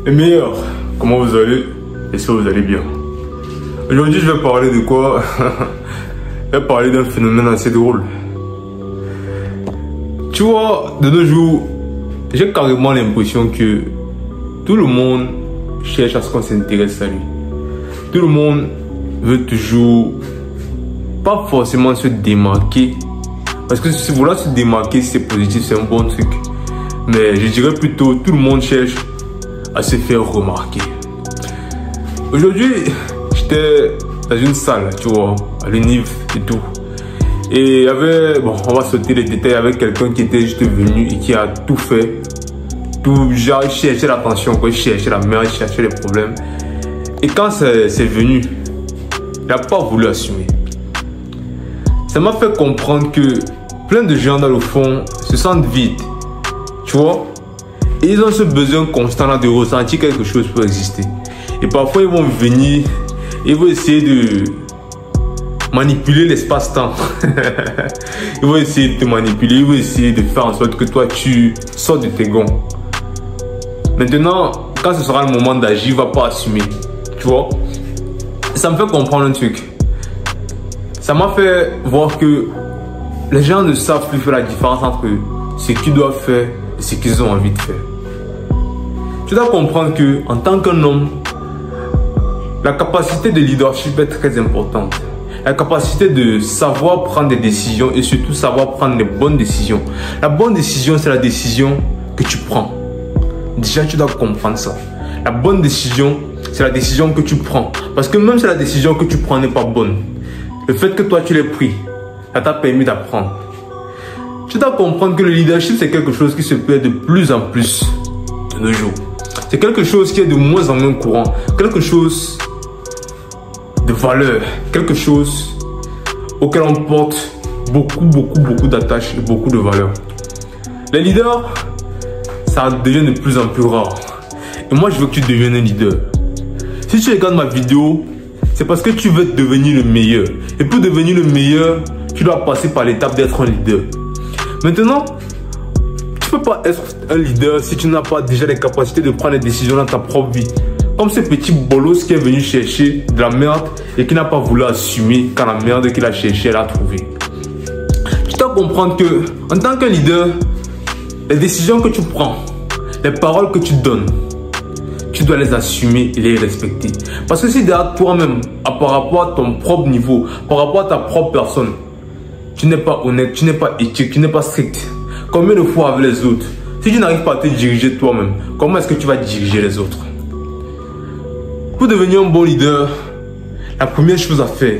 Les meilleurs, comment vous allez? J'espère que vous allez bien. Aujourd'hui, je vais parler de quoi? Je vais parler d'un phénomène assez drôle. Tu vois, de nos jours, j'ai carrément l'impression que tout le monde cherche à ce qu'on s'intéresse à lui. Tout le monde veut toujours, pas forcément se démarquer. Parce que si vouloir se démarquer, c'est positif, c'est un bon truc. Mais je dirais plutôt, tout le monde cherche à se faire remarquer. Aujourd'hui, j'étais dans une salle, tu vois, à l'UNIV et tout. Et il y avait, bon, on va sauter les détails, avec quelqu'un qui était juste venu et qui a tout fait. Tout, genre, chercher l'attention, chercher la merde, chercher les problèmes. Et quand c'est venu, il n'a pas voulu assumer. Ça m'a fait comprendre que plein de gens dans le fond se sentent vides. Tu vois? Et ils ont ce besoin constant là de ressentir quelque chose pour exister. Et parfois ils vont venir, ils vont essayer de manipuler l'espace-temps. Ils vont essayer de te manipuler, ils vont essayer de faire en sorte que toi tu sortes de tes gonds. Maintenant, quand ce sera le moment d'agir, il ne va pas assumer. Tu vois? Ça me fait comprendre un truc. Ça m'a fait voir que les gens ne savent plus faire la différence entre ce qu'ils doivent faire et ce qu'ils ont envie de faire. Tu dois comprendre que en tant qu'un homme, la capacité de leadership est très importante. La capacité de savoir prendre des décisions et surtout savoir prendre les bonnes décisions. La bonne décision, c'est la décision que tu prends. Déjà, tu dois comprendre ça. La bonne décision, c'est la décision que tu prends. Parce que même si la décision que tu prends n'est pas bonne, le fait que toi tu l'aies pris, ça t'a permis d'apprendre. Tu dois comprendre que le leadership, c'est quelque chose qui se perd de plus en plus de nos jours. C'est quelque chose qui est de moins en moins courant. Quelque chose de valeur. Quelque chose auquel on porte beaucoup d'attaches et beaucoup de valeur. Les leaders, ça devient de plus en plus rare. Et moi, je veux que tu deviennes un leader. Si tu regardes ma vidéo, c'est parce que tu veux devenir le meilleur. Et pour devenir le meilleur, tu dois passer par l'étape d'être un leader. Maintenant, tu ne peux pas être un leader si tu n'as pas déjà les capacités de prendre des décisions dans ta propre vie. Comme ce petit bolos qui est venu chercher de la merde et qui n'a pas voulu assumer quand la merde qu'il a cherché, elle a trouvé. Tu dois comprendre que, en tant que leader, les décisions que tu prends, les paroles que tu donnes, tu dois les assumer et les respecter. Parce que si derrière toi-même, par rapport à ton propre niveau, par rapport à ta propre personne, tu n'es pas honnête, tu n'es pas éthique, tu n'es pas strict, combien de fois avec les autres? Si tu n'arrives pas à te diriger toi-même, comment est-ce que tu vas diriger les autres? Pour devenir un bon leader, la première chose à faire,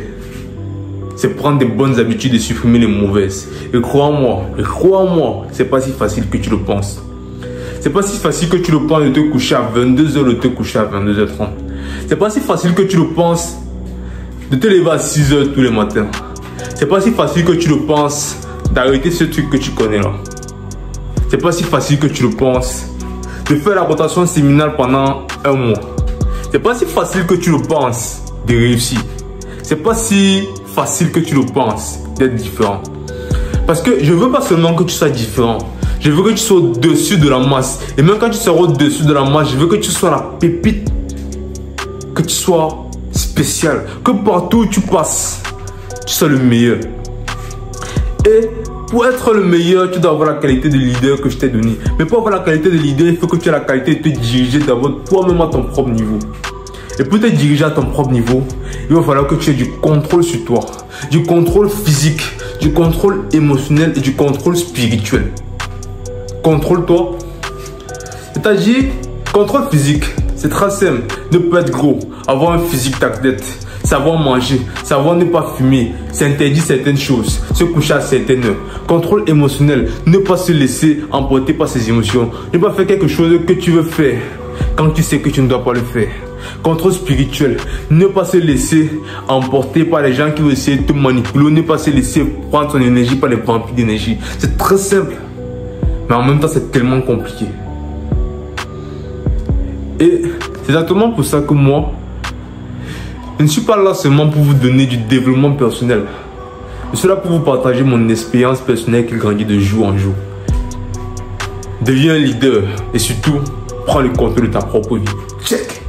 c'est prendre des bonnes habitudes et supprimer les mauvaises. Et crois-moi, c'est pas si facile que tu le penses. C'est pas si facile que tu le penses de te coucher à 22h ou de te coucher à 22h30. C'est pas si facile que tu le penses de te lever à 6h tous les matins. C'est pas si facile que tu le penses d'arrêter ce truc que tu connais là. C'est pas si facile que tu le penses de faire la rotation séminale pendant un mois. C'est pas si facile que tu le penses de réussir. C'est pas si facile que tu le penses d'être différent. Parce que je veux pas seulement que tu sois différent. Je veux que tu sois au-dessus de la masse. Et même quand tu seras au-dessus de la masse, je veux que tu sois la pépite. Que tu sois spécial. Que partout où tu passes, tu sois le meilleur. Et pour être le meilleur, tu dois avoir la qualité de leader que je t'ai donné. Mais pour avoir la qualité de leader, il faut que tu aies la qualité de te diriger d'abord toi-même à ton propre niveau. Et pour te diriger à ton propre niveau, il va falloir que tu aies du contrôle sur toi. Du contrôle physique, du contrôle émotionnel et du contrôle spirituel. Contrôle-toi. C'est-à-dire, contrôle physique, c'est très simple. Ne pas être gros, avoir un physique d'athlète, savoir manger, savoir ne pas fumer, s'interdire certaines choses, se coucher à certaines heures. Contrôle émotionnel, ne pas se laisser emporter par ses émotions. Ne pas faire quelque chose que tu veux faire quand tu sais que tu ne dois pas le faire. Contrôle spirituel, ne pas se laisser emporter par les gens qui vont essayer de te manipuler, ne pas se laisser prendre ton énergie par les vampires d'énergie. C'est très simple. Mais en même temps, c'est tellement compliqué. Et c'est exactement pour ça que moi, je ne suis pas là seulement pour vous donner du développement personnel. Je suis là pour vous partager mon expérience personnelle qui grandit de jour en jour. Deviens un leader et surtout, prends le contrôle de ta propre vie. Check.